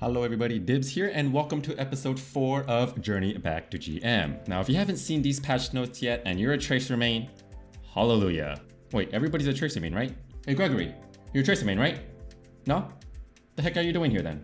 Hello everybody, Dibz here and welcome to episode 4 of Journey Back to GM. Now if you haven't seen these patch notes yet and you're a Tracer main, hallelujah. Wait, everybody's a Tracer main, right? Hey Gregory, you're a Tracer main, right? No? The heck are you doing here then?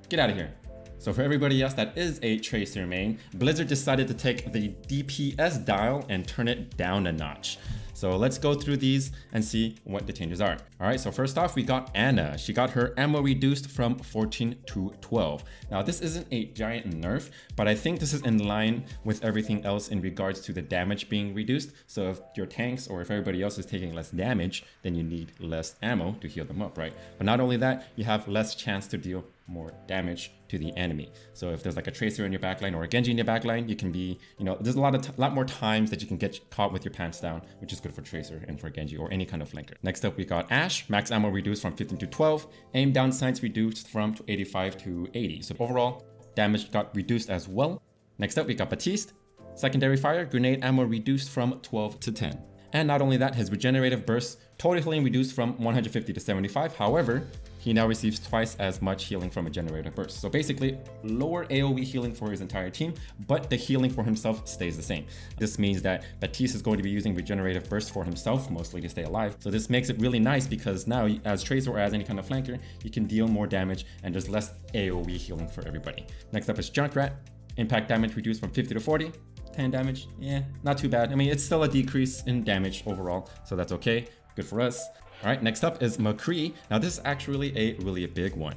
Get out of here. So for everybody else that is a Tracer main, Blizzard decided to take the DPS dial and turn it down a notch. So let's go through these and see what the changes are. All right, so first off, we got Anna. She got her ammo reduced from 14 to 12. Now this isn't a giant nerf, but I think this is in line with everything else in regards to the damage being reduced. So if your tanks or if everybody else is taking less damage, then you need less ammo to heal them up, right? But not only that, you have less chance to deal more damage to the enemy. So if there's like a Tracer in your backline or a Genji in your backline, you can be, there's a lot more times that you can get caught with your pants down, which is good for Tracer and for Genji or any kind of flanker. Next up, we got Ashe. Max ammo reduced from 15 to 12. Aim down sights reduced from 85 to 80. So overall, damage got reduced as well. Next up, we got Baptiste. Secondary fire, grenade ammo reduced from 12 to 10. And not only that, his regenerative burst, total healing reduced from 150 to 75. However, he now receives twice as much healing from a generative burst. So basically, lower AoE healing for his entire team, but the healing for himself stays the same. This means that Baptiste is going to be using regenerative burst for himself, mostly to stay alive. So this makes it really nice because now, as Tracer or as any kind of flanker, you can deal more damage and there's less AoE healing for everybody. Next up is Junkrat. Impact damage reduced from 50 to 40. 10 damage, yeah, not too bad. I mean, it's still a decrease in damage overall, so that's okay. Good for us. All right, next up is McCree. Now this is actually a really big one.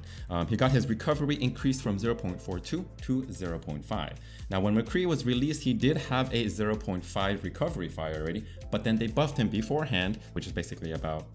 He got his recovery increased from 0.42 to 0.5. Now when McCree was released, he did have a 0.5 recovery fire already, but then they buffed him beforehand, which is basically about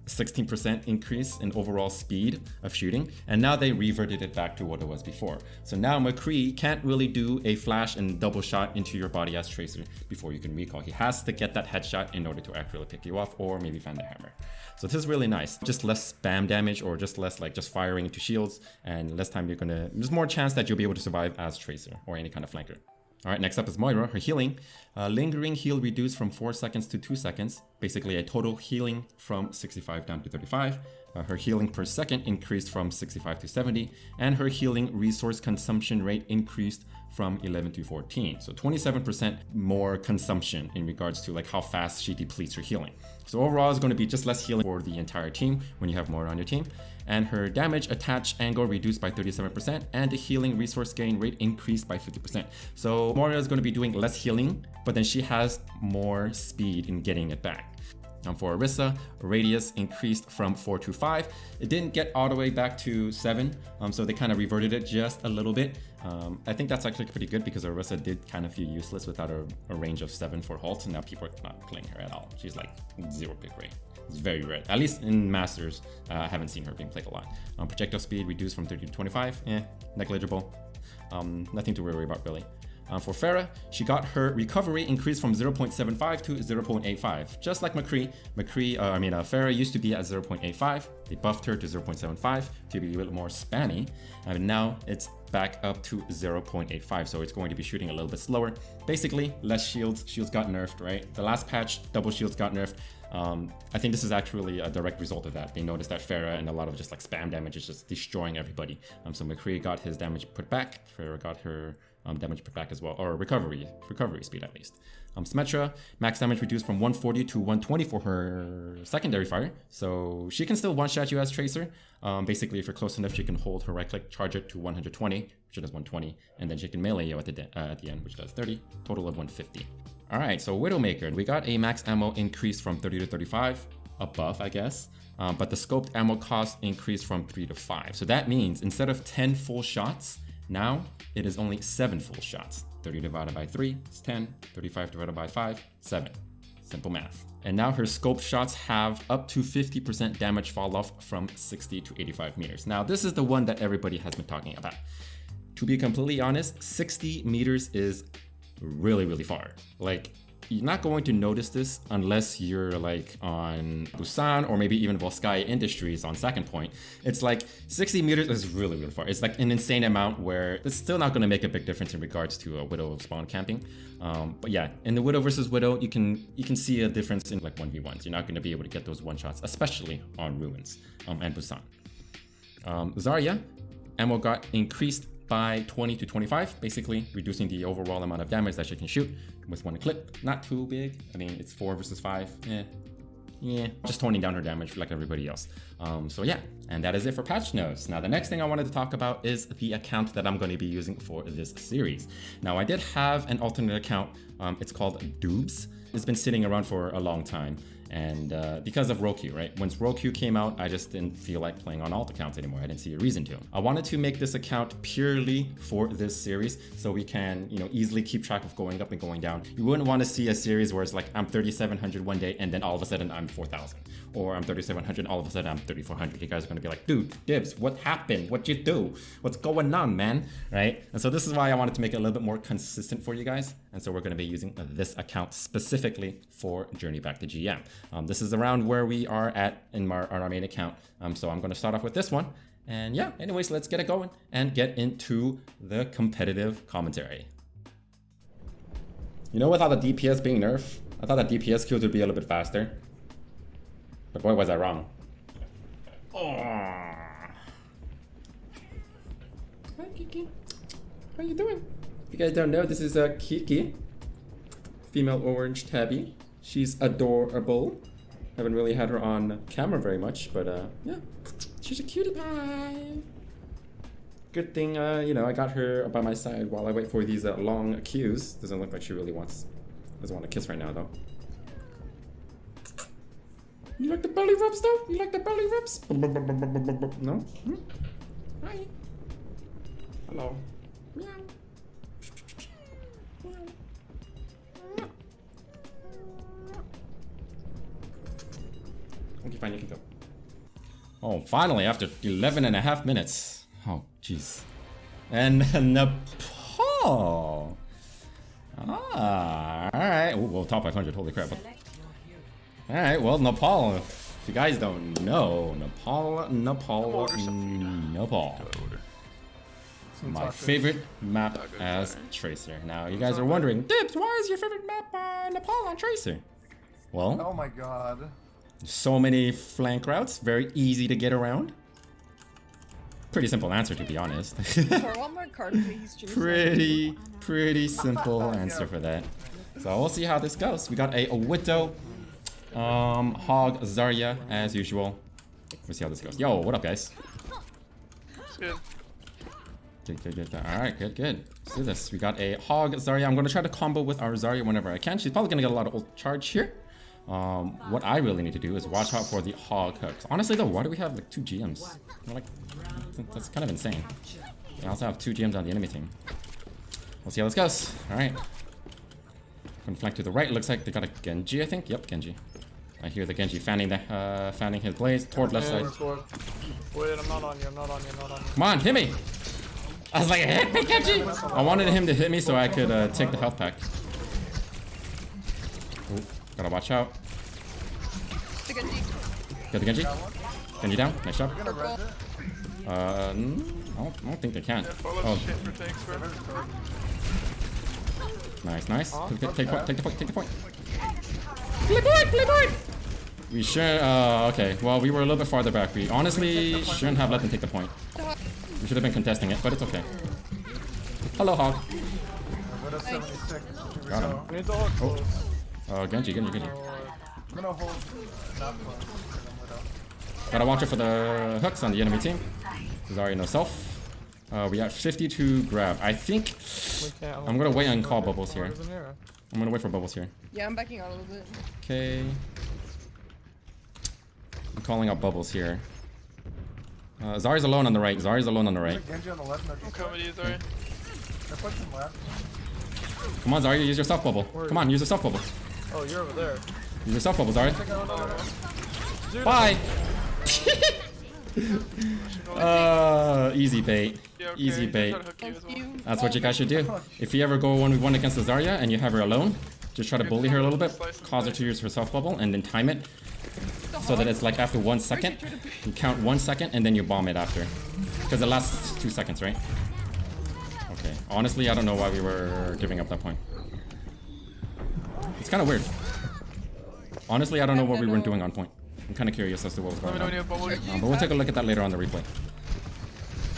16% increase in overall speed of shooting, and now they reverted it back to what it was before. So now McCree can't really do a flash and double shot into your body as Tracer before you can recall. He has to get that headshot in order to actually pick you off, or maybe find the hammer. So this is really nice. Just less spam damage, or just less like just firing into shields, and less time there's more chance that you'll be able to survive as Tracer or any kind of flanker. All right, next up is Moira, her healing. Lingering heal reduced from 4 seconds to 2 seconds. Basically a total healing from 65 down to 35. Her healing per second increased from 65 to 70. And her healing resource consumption rate increased from 11 to 14. So 27% more consumption in regards to like how fast she depletes her healing. So overall it's going to be just less healing for the entire team when you have Moira on your team. And her damage attach angle reduced by 37%, and the healing resource gain rate increased by 50%. So Moira is going to be doing less healing, but then she has more speed in getting it back. For Orisa, radius increased from 4 to 5. It didn't get all the way back to 7, so they kind of reverted it just a little bit. I think that's actually pretty good because Orisa did kind of feel useless without a range of 7 for Halt, and now people are not playing her at all. She's like 0 pick rate. It's very rare. At least in Masters, I haven't seen her being played a lot. Projectile speed reduced from 30 to 25. Negligible. Nothing to worry about really. For Pharah, she got her recovery increased from 0.75 to 0.85. Just like McCree. Pharah used to be at 0.85. They buffed her to 0.75 to be a little more spammy. And now it's back up to 0.85. So it's going to be shooting a little bit slower. Basically, less shields. Shields got nerfed, right? The last patch, double shields got nerfed. I think this is actually a direct result of that. They noticed that Pharah and a lot of just like spam damage is just destroying everybody. So McCree got his damage put back. Pharah got her damage put back as well, or recovery speed at least. Symmetra, max damage reduced from 140 to 120 for her secondary fire. So she can still one-shot you as Tracer. Basically, if you're close enough, she can hold her right-click, charge it to 120, which does 120, and then she can melee you at the end, which does 30, total of 150. All right, so Widowmaker, we got a max ammo increase from 30 to 35, a buff, I guess. But the scoped ammo cost increased from 3 to 5. So that means instead of 10 full shots, now it is only 7 full shots. 30 divided by 3 is 10, 35 divided by 5, 7. Simple math. And now her scoped shots have up to 50% damage fall off from 60 to 85 meters. Now this is the one that everybody has been talking about. To be completely honest, 60 meters is really far. Like, you're not going to notice this unless you're like on Busan or maybe even Volskaya Industries on Second Point. It's like 60 meters is really far. It's like an insane amount where it's still not going to make a big difference in regards to a Widow spawn camping. But yeah, in the Widow versus Widow, you can see a difference in like 1v1s. You're not going to be able to get those one shots, especially on Ruins and Busan. Zarya, ammo got increased by 20 to 25, basically reducing the overall amount of damage that she can shoot with one clip. Not too big. I mean, it's 4 versus 5. Yeah, just toning down her damage like everybody else. So yeah, and that is it for patch notes. Now the next thing I wanted to talk about is the account that I'm going to be using for this series. Now I did have an alternate account. It's called Dibz. It's been sitting around for a long time. And because of Roku, right? Once Roku came out, I just didn't feel like playing on alt accounts anymore. I didn't see a reason to. I wanted to make this account purely for this series so we can, you know, easily keep track of going up and going down. You wouldn't want to see a series where it's like I'm 3,700 one day and then all of a sudden I'm 4,000. Or I'm 3,700, all of a sudden I'm 3,400. You guys are going to be like, dude, Dibz, what happened? What'd you do? What's going on, man? Right? And so this is why I wanted to make it a little bit more consistent for you guys. And so we're going to be using this account specifically for Journey Back to GM. This is around where we are at in our main account. So I'm going to start off with this one. And yeah, anyways, let's get it going and get into the competitive commentary. You know, without the DPS being nerfed, I thought that DPS kills would be a little bit faster. But boy, was I wrong. Oh. Hi, Kiki. How you doing? If you guys don't know, this is Kiki. Female orange tabby. She's adorable. Haven't really had her on camera very much, but yeah. She's a cutie pie. Good thing, you know, I got her by my side while I wait for these long queues. Doesn't look like she really doesn't want to kiss right now, though. You like the belly rubs, though? You like the belly rubs? No? Hmm? Hi. Hello. Meow. Okay, fine, you can go. Oh, finally, after 11 and a half minutes. Oh, jeez. And Nepal. Ah, alright. Oh, well, top 500, holy crap. Alright, well, Nepal. If you guys don't know, Nepal. My favorite map as Tracer. Now, you guys are wondering, Dibz, why is your favorite map Nepal on Tracer? Well, oh my god. So many flank routes, very easy to get around. Pretty simple answer, to be honest. pretty simple answer for that. So we'll see how this goes. We got a Widow, Hog, Zarya, as usual. We'll see how this goes. Yo, what up, guys? Good. Good. Alright, good. Let's do this. We got a Hog, Zarya. I'm going to try to combo with our Zarya whenever I can. She's probably going to get a lot of ult charge here. What I really need to do is watch out for the hog hooks. Honestly though, why do we have like 2 GMs? Like, that's kind of insane. We also have 2 GMs on the enemy team. We'll see how this goes. Alright. Gonna flank to the right. Looks like they got a Genji, I think. Yep, Genji. I hear the Genji fanning his blades toward left side. Wait, I'm not on you. Come on, hit me! I was like, hit me, Genji! I wanted him to hit me so I could take the health pack. Ooh. Gotta watch out. Get the Genji. Genji down. Nice job. I don't think they can. Oh. Nice. Take the point. Play point! We should, okay. Well, we were a little bit farther back. We honestly shouldn't have let them take the point. We should have been contesting it, but it's okay. Hello, Hog. Got him. Oh. Genji. I'm gonna hold. Gotta watch it for the hooks on the enemy team. Zarya no self. We got 50 to grab. I think I'm gonna wait and call bubbles here. I'm gonna wait for bubbles here. Yeah, I'm backing out a little bit. Okay. I'm calling out bubbles here. Zarya's alone on the right. Genji on the left. I'm coming to you, Zarya. Come on, Zarya, use your self bubble. Come on, use your self bubble. Oh, you're over there. Use your self bubble, Zarya. Bye! Easy bait. Yeah, okay. Easy bait. Thank you. That's what you guys should do. If you ever go 1v1 against the Zarya and you have her alone, just try to bully her a little bit, cause her to use her self bubble, and then time it so that it's like after 1 second. You count 1 second and then you bomb it after. Because it lasts 2 seconds, right? Okay. Honestly, I don't know why we were giving up that point. It's kind of weird. Honestly, I don't know what we were doing on point. I'm kind of curious as to what was going on. But we'll take a look at that later on the replay.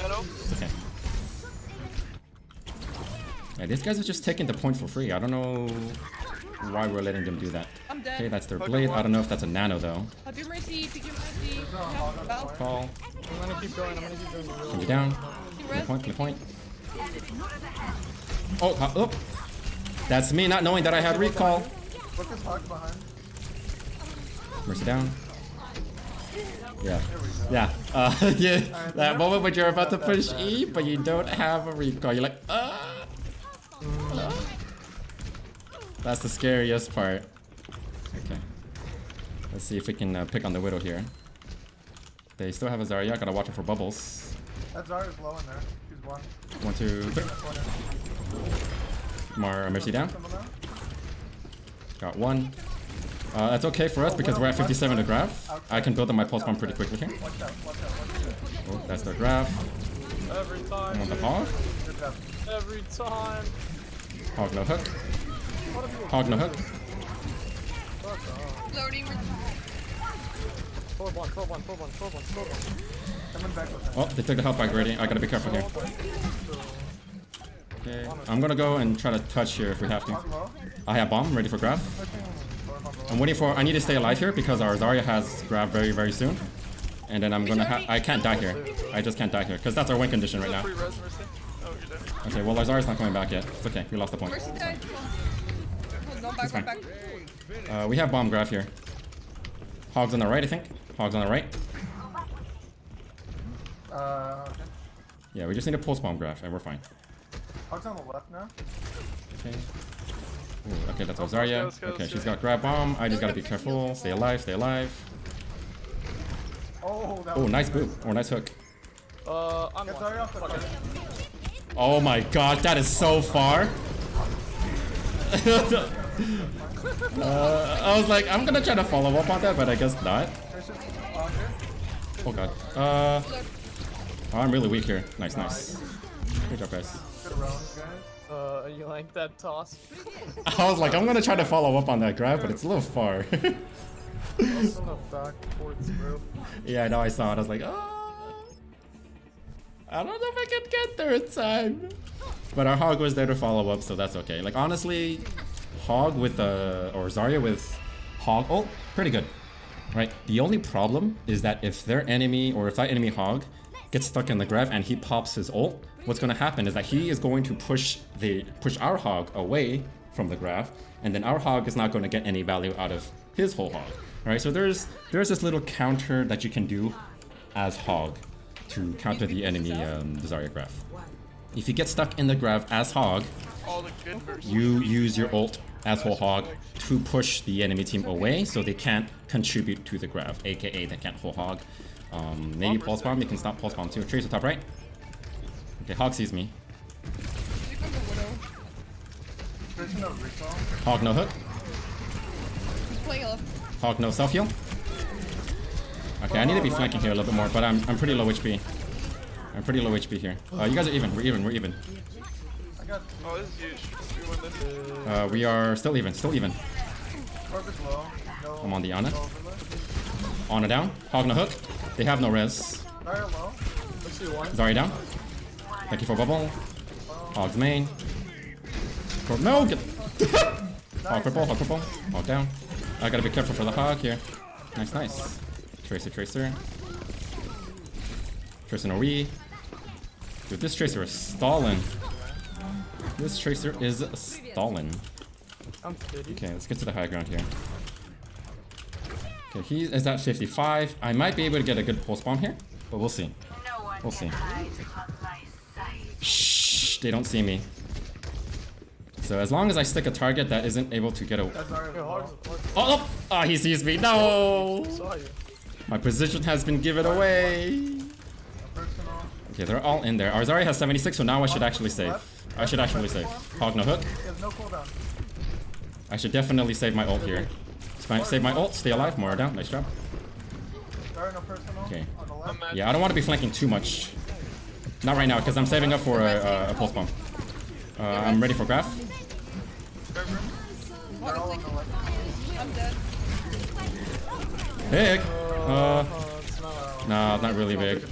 Hello. Okay. Yeah, these guys are just taking the point for free. I don't know why we're letting them do that. I'm dead. Okay, that's their blade. I don't know if that's a nano though. I'll do mercy. Pick your mercy. Call. I'm gonna keep going. Can be down. Can the point. Oh, oh. That's me not knowing that I had recall. Look at Hawk behind. Mercy down. Yeah. Yeah. Yeah. That moment when you're about to push E, but you don't have a recall. You're like, That's the scariest part. Okay. Let's see if we can pick on the Widow here. They still have a Zarya. Gotta watch it for bubbles. That Zarya's low in there. He's one. 1, 2, 3. More Mercy down. Got one. That's okay for us because we're at 57 to grab. I can build up my pulse bomb pretty quickly here. Oh, that's their grab. Every time. I want the hog. Every time. Hog no hook. Hog no hook. Loading. Forward one. Coming back with him. Oh, they took the health back already. I gotta be careful here. Okay, I'm gonna go and try to touch here if we have to. Hawk low. I have bomb ready for grab. I'm waiting for. I need to stay alive here because our Zarya has grab very, very soon. And then I'm gonna I can't die here. I just can't die here because that's our win condition right now. Free res, Mercy. Oh, you're dead. Okay, well our Zarya's not coming back yet. It's okay, we lost the point. Mercy died. No, back. We have bomb grab here. Hog's on the right, I think. Hog's on the right. Okay. Yeah, we just need a pulse bomb grab and we're fine. Hawk's on the left now. Okay. Ooh, okay, that's our Zarya. Let's go. Okay, she's got grab bomb. I just gotta be careful. Stay alive, stay alive. Oh, that Oh, was nice boot. Or nice hook. I'm Get one. Zarya off the cliff. Oh my god, that is so far. I was like, I'm gonna try to follow up on that, but I guess not. Oh god. Oh, I'm really weak here. Nice. Good job, guys. Good rounds, guys. You like that toss? I was like, I'm gonna try to follow up on that grab, but it's a little far. Also no back towards bro. Yeah, I know, I saw it. I was like, oh. I don't know if I can get there in time. But our Hog was there to follow up, so that's okay. Like, honestly, Hog with, or Zarya with Hog ult, pretty good. Right? The only problem is that if their enemy, or if that enemy Hog gets stuck in the grab and he pops his ult, what's going to happen is that he is going to push our Hog away from the grab, and then our Hog is not going to get any value out of his whole Hog. Alright, so there's this little counter that you can do as Hog to counter the enemy Zarya grab. If you get stuck in the grab as Hog, All the good versions. you use your ult as whole Hog to push the enemy team away so they can't contribute to the grab, aka they can't whole Hog. Maybe pulse bomb, you can stop pulse bomb too. Tracer top right. Okay, Hog sees me. There's no recall. Hog no hook. Play off. Hog no self heal. Okay, I need to be flanking here a little bit more, but I'm pretty low HP. I'm pretty low HP here. You guys are even. We're even. I got Oh, this is huge. We win this. We are still even. Corvus low. No. I'm on the Ana. no overlay. Ana down. Hog no hook. They have no res. Zarya low. Let's see one. Zarya down. Thank you for bubble. Hog's main. No, get. Hog purple. Hog down. I gotta be careful for the Hog here. Nice. Tracer. Tracer no re. Dude, this Tracer is stalling. I'm kidding. Okay, let's get to the high ground here. Okay, he is at 55. I might be able to get a good pulse bomb here, but we'll see. Shh, they don't see me. So as long as I stick a target that isn't able to get a... That Zarya low. Oh, he sees me. No! Saw you. My position has been given away. Personal. Okay, they're all in there. Our Zarya has 76, so now I should actually save. Hog no hook. He has no cooldown. I should definitely save my ult here. Save my ult, stay alive, more down, nice job. Zarya no personal. Okay. On the left. Yeah, I don't want to be flanking too much. Not right now, because I'm saving up for a pulse bomb. I'm ready for graph. They're all on the left. I'm dead. Big. It's not No, not really big.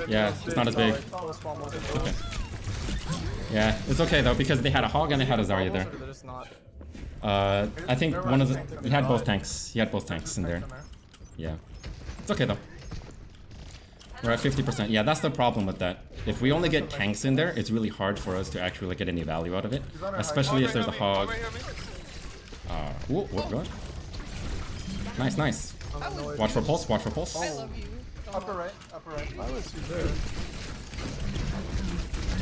Yeah, it's not as big. Okay. Yeah, it's okay though because they had a hog and they had a Zarya there. They're just not. I think one of the he had both tanks. He had both tanks in there. Yeah, it's okay though. We're at 50%. Yeah, that's the problem with that. If we only get tanks in there, it's really hard for us to actually get any value out of it, especially if there's a hog. What? Nice, nice. Watch for pulse. Watch for pulse. I love you. So Upper right, upper right. Why was he there?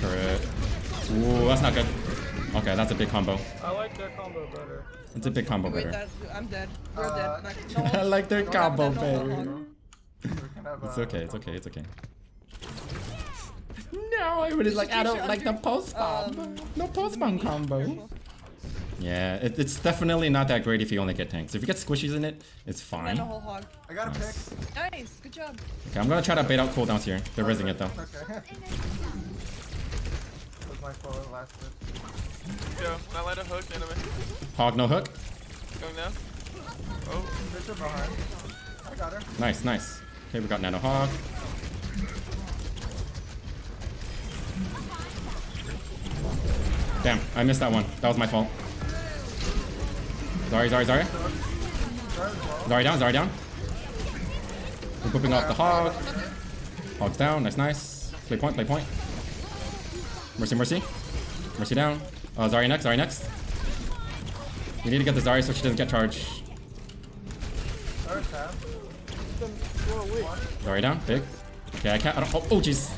Turret. Ooh, that's not good. Okay, that's a big combo. I like their combo better. It's a big combo Wait, better. I'm dead. We're dead. Like, no, I like their combo no, better. It's okay, it's okay, it's okay. No, I really like. I don't like the post bomb. No post bomb combo. Yeah, it's definitely not that great if you only get tanks. If you get squishies in it, it's And fine. a whole hog. I got a pick. Nice, good job. Okay, I'm gonna try to bait out cooldowns here. They're raising it though. Okay. That was my fault last bit. Yo, not let a hook, enemy. Hog, no hook. Going now. Oh, Bishop behind. I got her. Nice, nice. Okay, we got nano hog. Damn, I missed that one. That was my fault. Sorry. Sorry down, Zarya down. We're whipping off the hog. Hog's down, nice. Play point. Mercy. Mercy down. Zarya next. We need to get the Zarya so she doesn't get charged. Third tab. Zarya down, big. Okay, I don't, oh jeez.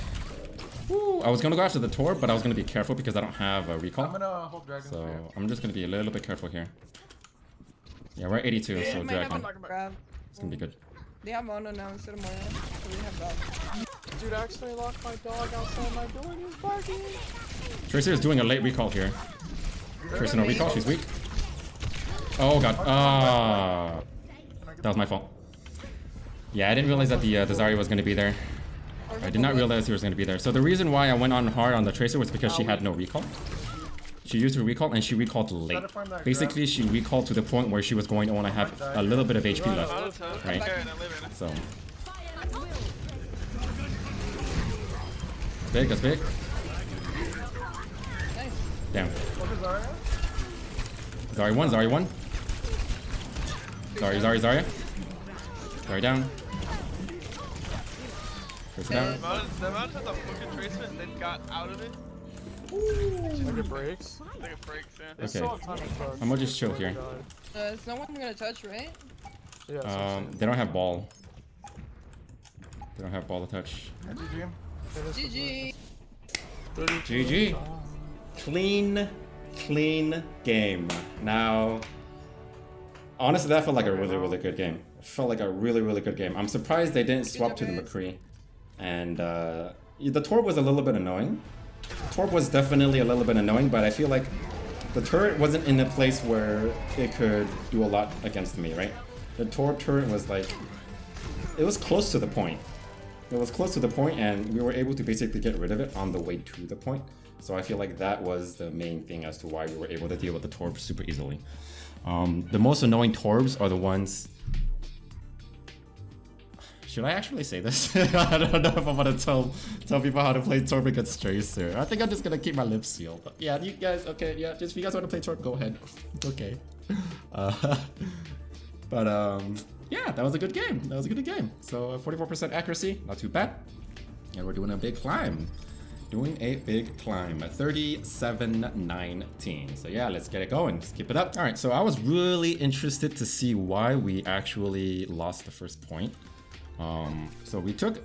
Woo, I was gonna go after the Torb, but I was gonna be careful because I don't have a recall. I'm gonna hold dragon. So I'm just gonna be a little bit careful here. Yeah, we're at 82, so Might have Dragon. a grab. It's gonna be good. They have mono now instead of mono. So we have that. Dude actually locked my dog outside my door and he's barking. Tracer is doing a late recall here. Tracer no recall, she's weak. Oh god. That was my fault. Yeah, I didn't realize that the Zarya was gonna be there. I did not realize he was gonna be there. So the reason why I went on hard on the Tracer was because she had no recall. She used her recall and she recalled late. Basically, she recalled to the point where she was going to want to have a little bit of HP left, right? So big, that's big. Nice. Damn. What is Zarya? Zarya 1. Zarya. Zarya down. Tracer down. the amount of the fucking tracer and then got out of it. Like it breaks. I think it breaks, yeah. They Okay. still have time to touch. I'm gonna just chill here. Is no one gonna touch, right? Yeah, They don't have ball. They don't have ball to touch. GG. GG. GG. Clean game. Now, honestly, that felt like a really good game. It felt like a really good game. I'm surprised they didn't swap to the McCree. And the Torb was a little bit annoying. Torb was definitely a little bit annoying, but I feel like the turret wasn't in a place where it could do a lot against me, right? The Torb turret was like, it was close to the point. It was close to the point, and we were able to basically get rid of it on the way to the point. So I feel like that was the main thing as to why we were able to deal with the Torb super easily. The most annoying Torbs are the ones... Should I actually say this? I don't know if I want to tell people how to play Torb against Tracer. I think I'm just gonna keep my lips sealed. But yeah, you guys, okay, yeah, just if you guys want to play Torb, go ahead. It's okay. Yeah, that was a good game. That was a good game. So 44% accuracy, not too bad. And we're doing a big climb. Doing a big climb at 37.19. So yeah, let's get it going. Let's keep it up. All right, so I was really interested to see why we actually lost the first point. So we took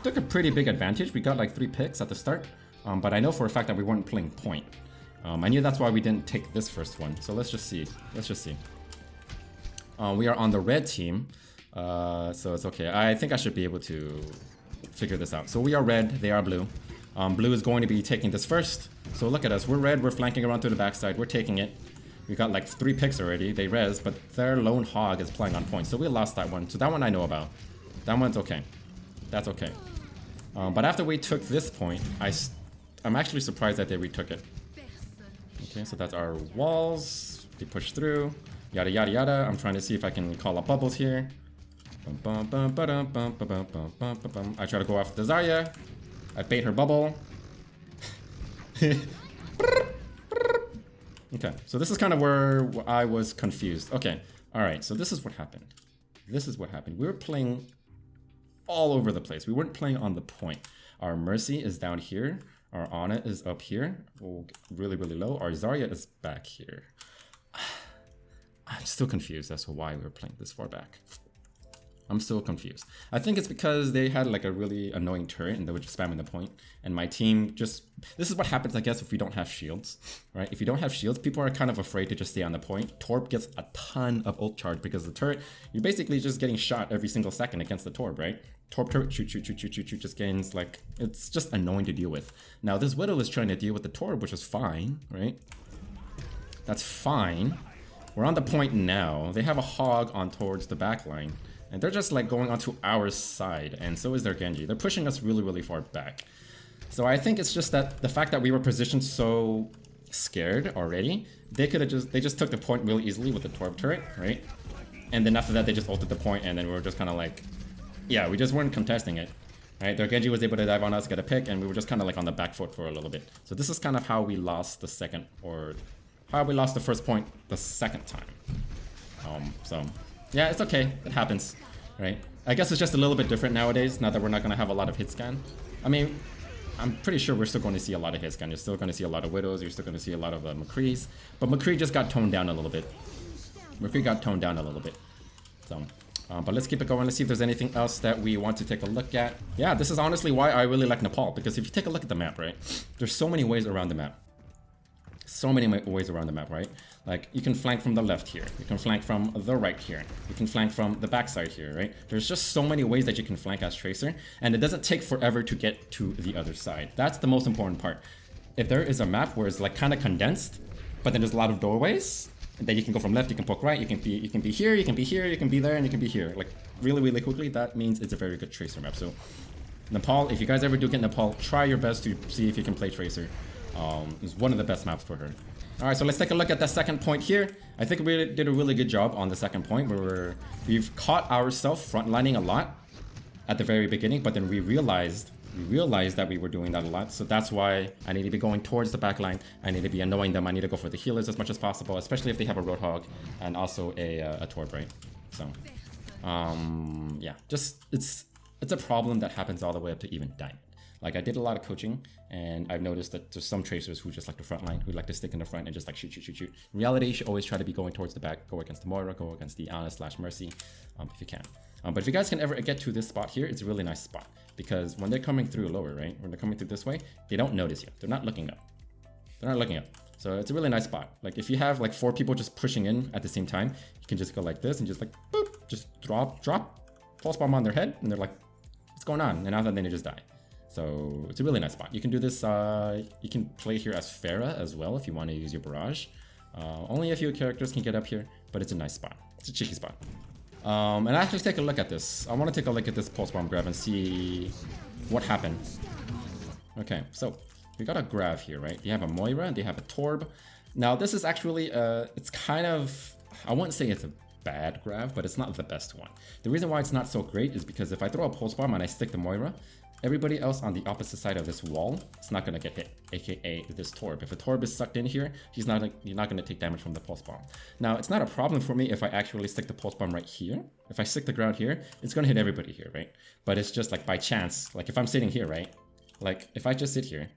a pretty big advantage. We got like 3 picks at the start, but I know for a fact that we weren't playing point. I knew that's why we didn't take this first one. So let's just see. We are on the red team, so it's okay. I think I should be able to figure this out. So we are red, they are blue. Blue is going to be taking this first. So look at us, we're red, we're flanking around to the backside, we're taking it. We got like 3 picks already, they res, but their lone hog is playing on point. So we lost that one, so that one I know about. That one's okay. That's okay. But after we took this point, I'm actually surprised that they retook it. Okay, so that's our walls. They push through. Yada yada yada. I'm trying to see if I can call up bubbles here. I try to go after the Zarya. I bait her bubble. Okay, so this is kind of where I was confused. Okay, alright, so this is what happened. This is what happened. We were playing all over the place. We weren't playing on the point. Our Mercy is down here. Our Ana is up here. Oh, really, really low. Our Zarya is back here. I'm still confused as to why we were playing this far back. I'm still confused. I think it's because they had like a really annoying turret and they were just spamming the point. And my team just... This is what happens, I guess, if we don't have shields, right? If you don't have shields, people are kind of afraid to just stay on the point. Torb gets a ton of ult charge because the turret, you're basically just getting shot every single second against the Torb, right? Torb turret, shoot, shoot, shoot, shoot, shoot, shoot, just gains like... It's just annoying to deal with. Now, this Widow is trying to deal with the Torb, which is fine, right? That's fine. We're on the point now. They have a hog on towards the back line. And they're just like going onto our side, and so is their Genji. They're pushing us really, really far back. So I think it's just that the fact that we were positioned so scared already, they just took the point really easily with the Torb turret, right? And then after that, they just ulted the point, and then we were just kind of like, yeah, we just weren't contesting it, right? Their Genji was able to dive on us, get a pick, and we were just kind of like on the back foot for a little bit. So this is kind of how we lost the second, or how we lost the first point the second time. So yeah, it's okay. It happens, right? I guess it's just a little bit different nowadays, now that we're not going to have a lot of hit scan. I mean, I'm pretty sure we're still going to see a lot of hit scan. You're still going to see a lot of Widows. You're still going to see a lot of McCrees. But McCree just got toned down a little bit. McCree got toned down a little bit. So, but let's keep it going. Let's see if there's anything else that we want to take a look at. Yeah, this is honestly why I really like Nepal. Because if you take a look at the map, right? There's so many ways around the map. So many ways around the map, right? Like, you can flank from the left here. You can flank from the right here. You can flank from the backside here, right? There's just so many ways that you can flank as Tracer, and it doesn't take forever to get to the other side. That's the most important part. If there is a map where it's like kind of condensed, but then there's a lot of doorways, and then you can go from left, you can poke right, you can be here, you can be here, you can be there, and you can be here. Like, really, really quickly, that means it's a very good Tracer map. So, Nepal, if you guys ever do get Nepal, try your best to see if you can play Tracer. It's one of the best maps for her. Alright, so let's take a look at the second point here. I think we did a really good job on the second point where we've caught ourselves frontlining a lot at the very beginning, but then we realized that we were doing that a lot. So that's why I need to be going towards the back line. I need to be annoying them. I need to go for the healers as much as possible, especially if they have a Roadhog and also a Torb, right? So, yeah, just it's a problem that happens all the way up to even Diamond. Like, I did a lot of coaching, and I've noticed that there's some Tracers who just like the front line, who like to stick in the front and just like shoot, shoot, shoot, shoot. In reality, you should always try to be going towards the back, go against the Moira, go against the Ana/Mercy, if you can. But if you guys can ever get to this spot here, it's a really nice spot. Because when they're coming through lower, right, when they're coming through this way, they don't notice you. They're not looking up. They're not looking up. So it's a really nice spot. Like, if you have like 4 people just pushing in at the same time, you can just go like this and just like, boop, just drop, pulse bomb on their head, and they're like, what's going on? And after that, then they just die. So it's a really nice spot. You can do this, you can play here as Pharah as well if you want to use your barrage. Only a few characters can get up here, but it's a nice spot. It's a cheeky spot. And actually take a look at this. I want to take a look at this pulse bomb grab and see what happened. Okay, so we got a grab here, right? They have a Moira and they have a Torb. Now this is actually, it's kind of, I wouldn't say it's a bad grab, but it's not the best one. The reason why it's not so great is because if I throw a pulse bomb and I stick the Moira, everybody else on the opposite side of this wall is not going to get hit, aka this Torb. If a Torb is sucked in here, you're not going to take damage from the pulse bomb. Now, it's not a problem for me if I actually stick the pulse bomb right here. If I stick the ground here, it's going to hit everybody here, right? But it's just like by chance, like if I'm sitting here, right? Like if I just sit here,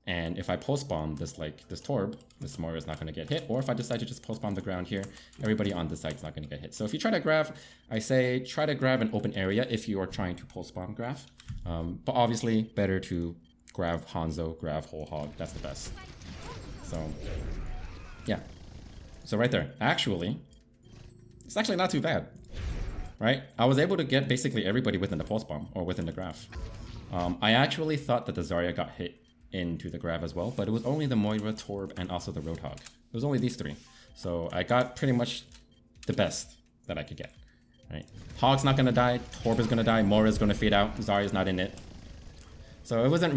and if I pulse bomb this Torb, this Moira is not going to get hit. Or if I decide to just pulse bomb the ground here, everybody on this side is not going to get hit. So if you try to grab, I say try to grab an open area if you are trying to pulse bomb graph. But obviously better to grab Hanzo, grab Whole Hog. That's the best. So yeah. So right there, actually, it's actually not too bad, right? I was able to get basically everybody within the pulse bomb or within the graph. I actually thought that the Zarya got hit into the grab as well, but it was only the Moira, Torb, and also the Roadhog. It was only these 3. So I got pretty much the best that I could get. Right? Hog's not gonna die, Torb is gonna die, Moira's gonna fade out, Zarya's not in it. So it wasn't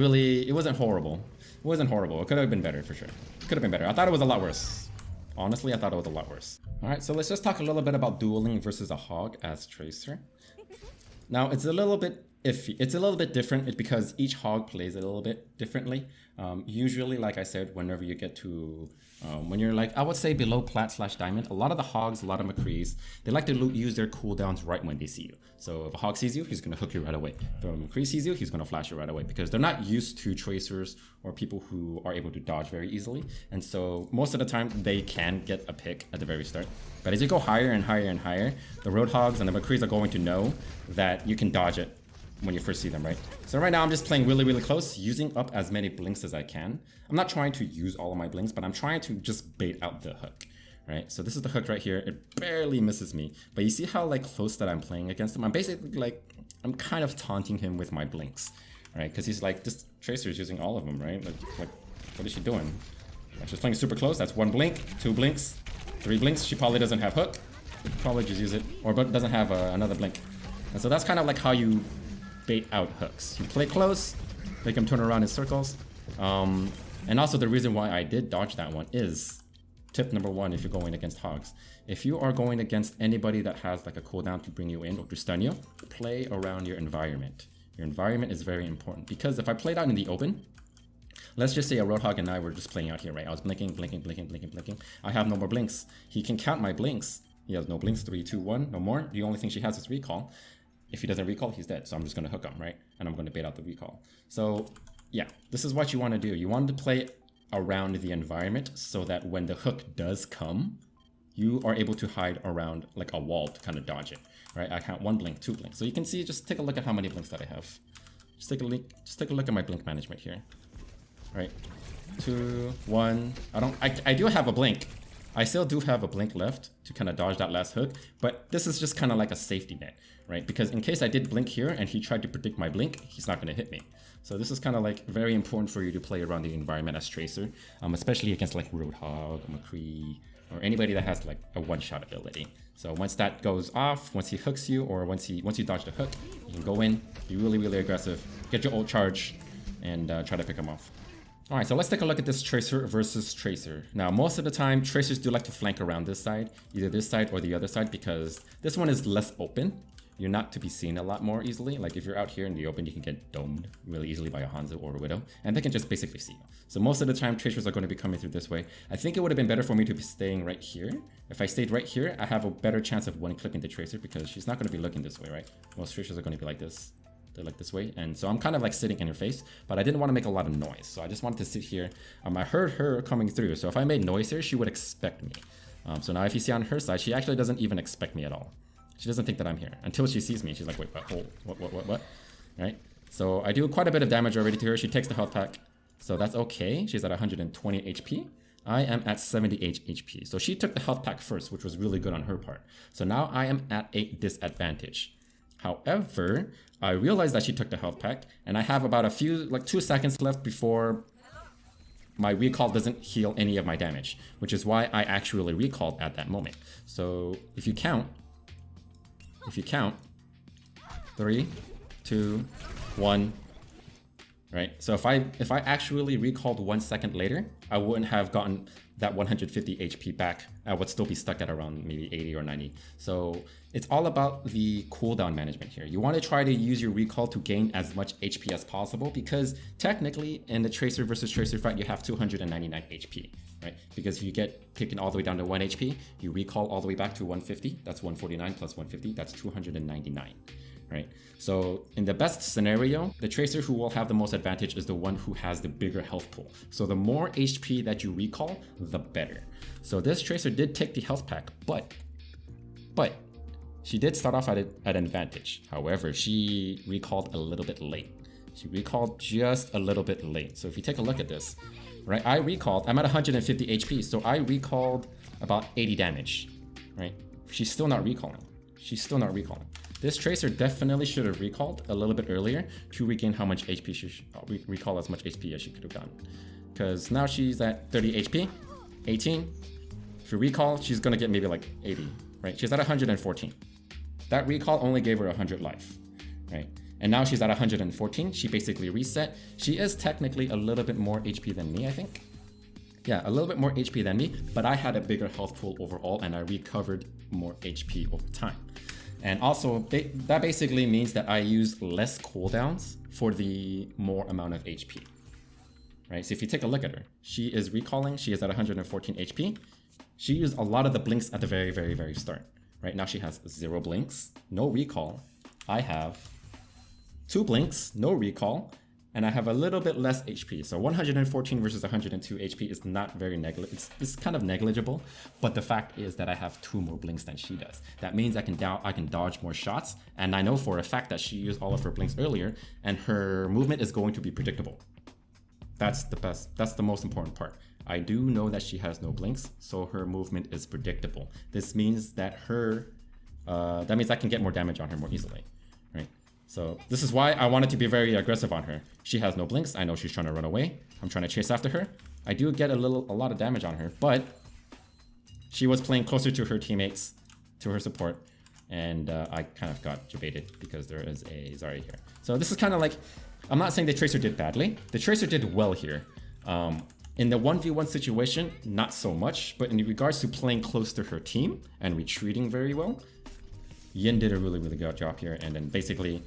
horrible. It wasn't horrible. It could have been better for sure. It could have been better. I thought it was a lot worse. Honestly, I thought it was a lot worse. Alright, so let's just talk a little bit about dueling versus a Hog as Tracer. Now it's a little bit iffy. It's a little bit different. It's because each hog plays a little bit differently. Usually, like I said, whenever you get to, when you're like, I would say below plat/diamond, a lot of the hogs, a lot of McCrees, they like to use their cooldowns right when they see you. So if a hog sees you, he's gonna hook you right away. If a McCree sees you, he's gonna flash you right away because they're not used to tracers or people who are able to dodge very easily. And so most of the time they can get a pick at the very start. But as you go higher and higher and higher, the Roadhogs and the McCrees are going to know that you can dodge it when you first see them, right? So right now I'm just playing really, really close, using up as many blinks as I can. I'm not trying to use all of my blinks, but I'm trying to just bait out the hook, right? So this is the hook right here. It barely misses me, but you see how like close that I'm playing against him? I'm basically like, I'm kind of taunting him with my blinks, right? Because he's like, this Tracer is using all of them, right? Like what is she doing? Like, she's playing super close. That's 1 blink, 2 blinks, 3 blinks. She probably doesn't have hook. Probably just use it, or but doesn't have another blink. And so that's kind of like how you bait out hooks. You play close, make him turn around in circles. And also the reason why I did dodge that one is tip number 1 if you're going against hogs. If you are going against anybody that has like a cooldown to bring you in or to stun you, play around your environment. Your environment is very important because if I played out in the open, let's just say a Roadhog and I were just playing out here, right? I was blinking, blinking, blinking, blinking, blinking. I have no more blinks. He can count my blinks. He has no blinks, 3, 2, 1, no more. The only thing she has is recall. If he doesn't recall, he's dead. So I'm just gonna hook him, right? And I'm gonna bait out the recall. So yeah, this is what you wanna do. You want to play around the environment so that when the hook does come, you are able to hide around like a wall to kind of dodge it, right? I count 1 blink, 2 blinks. So you can see, just take a look at how many blinks that I have. Just take a look at my blink management here. Right, 2, 1. I do have a blink. I still do have a blink left to kind of dodge that last hook, but this is just kind of like a safety net, right? Because in case I did blink here and he tried to predict my blink, he's not going to hit me. So this is kind of like very important for you to play around the environment as Tracer, especially against like Roadhog, McCree, or anybody that has like a one-shot ability. So once that goes off, once he hooks you, or once you dodge the hook, you can go in, be really, really aggressive, get your ult charge, and try to pick him off. Alright, so let's take a look at this Tracer versus Tracer. Now, most of the time, Tracers do like to flank around this side, either this side or the other side, because this one is less open. You're not to be seen a lot more easily. Like if you're out here in the open, you can get domed really easily by a Hanzo or a Widow, and they can just basically see you. So most of the time, Tracers are going to be coming through this way. I think it would have been better for me to be staying right here. If I stayed right here, I have a better chance of one-clicking the Tracer because she's not going to be looking this way, right? Most Tracers are going to be like this. They're like this way, and so I'm kind of like sitting in her face, but I didn't want to make a lot of noise, so I just wanted to sit here. I heard her coming through, so if I made noise here, she would expect me. So now if you see on her side, she actually doesn't even expect me at all. She doesn't think that I'm here until she sees me. She's like, wait, what? Right? So I do quite a bit of damage already to her. She takes the health pack, so that's okay. She's at 120 HP. I am at 78 HP. So she took the health pack first, which was really good on her part. So now I am at a disadvantage. However, I realized that she took the health pack, and I have about 2 seconds left before my recall doesn't heal any of my damage, which is why I actually recalled at that moment. So if you count, 3, 2, 1, right? So if I actually recalled 1 second later, I wouldn't have gotten that 150 HP back. I would still be stuck at around maybe 80 or 90. So it's all about the cooldown management here. You want to try to use your recall to gain as much HP as possible, because technically in the Tracer versus Tracer fight, you have 299 HP, right? Because if you get taken all the way down to 1 HP, you recall all the way back to 150. That's 149 plus 150. That's 299. Right? So in the best scenario, the Tracer who will have the most advantage is the one who has the bigger health pool. So the more HP that you recall, the better. So this Tracer did take the health pack, but she did start off at an advantage. However, she recalled a little bit late. She recalled just a little bit late. So if you take a look at this, right? I'm at 150 HP, so I recalled about 80 damage, right? She's still not recalling. This Tracer definitely should have recalled a little bit earlier to regain how much HP she should recall, as much HP as she could have done. Because now she's at 30 HP, 18. If you recall, she's gonna get maybe like 80, right? She's at 114. That recall only gave her 100 life, right? And now she's at 114. She basically reset. She is technically a little bit more HP than me, I think. Yeah, a little bit more HP than me, but I had a bigger health pool overall, and I recovered more HP over time. And also, that basically means that I use less cooldowns for the more amount of HP. Right, so if you take a look at her, she is recalling, she is at 114 HP. She used a lot of the blinks at the very, very, very start. Right now she has 0 blinks, no recall. I have 2 blinks, no recall, and I have a little bit less HP. So 114 versus 102 HP is not very it's kind of negligible, but the fact is that I have 2 more blinks than she does. That means I can dodge more shots, and I know for a fact that she used all of her blinks earlier, and her movement is going to be predictable. That's the most important part. I do know that she has no blinks, so her movement is predictable. This means that that means I can get more damage on her more easily, right? So this is why I wanted to be very aggressive on her. She has no blinks. I know she's trying to run away. I'm trying to chase after her. I do get a lot of damage on her, but she was playing closer to her teammates, to her support, and I kind of got debated because there is a Zarya here. So this is kind of like, I'm not saying the Tracer did badly. The Tracer did well here. In the 1v1 situation, not so much, but in regards to playing close to her team and retreating very well, Yin did a really, really good job here. And then basically,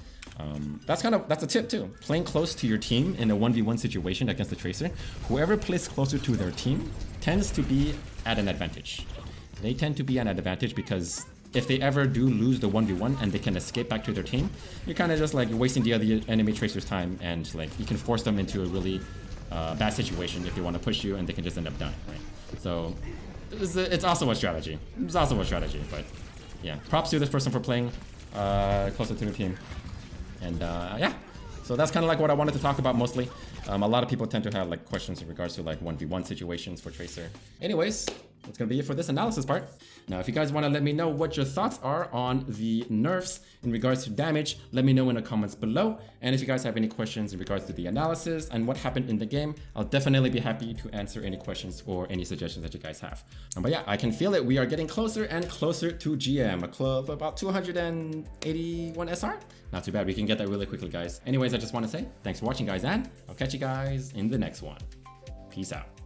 that's a tip too. Playing close to your team in a 1v1 situation against the Tracer, whoever plays closer to their team tends to be at an advantage. They tend to be at an advantage because if they ever do lose the 1v1 and they can escape back to their team, you're kind of just like wasting the other enemy Tracer's time, and like you can force them into a really bad situation if they want to push you, and they can just end up dying, right? So it's also a strategy. It's also a strategy, but yeah, props to this person for playing closer to the team. And yeah, so that's kind of like what I wanted to talk about mostly. A lot of people tend to have like questions in regards to like 1v1 situations for Tracer. Anyways, that's gonna be it for this analysis part. Now, if you guys want to let me know what your thoughts are on the nerfs in regards to damage, let me know in the comments below. And if you guys have any questions in regards to the analysis and what happened in the game, I'll definitely be happy to answer any questions or any suggestions that you guys have. But yeah, I can feel it. We are getting closer and closer to GM, a club about 281 SR. Not too bad. We can get that really quickly, guys. Anyways, I just want to say thanks for watching, guys, and I'll catch you guys in the next one. Peace out.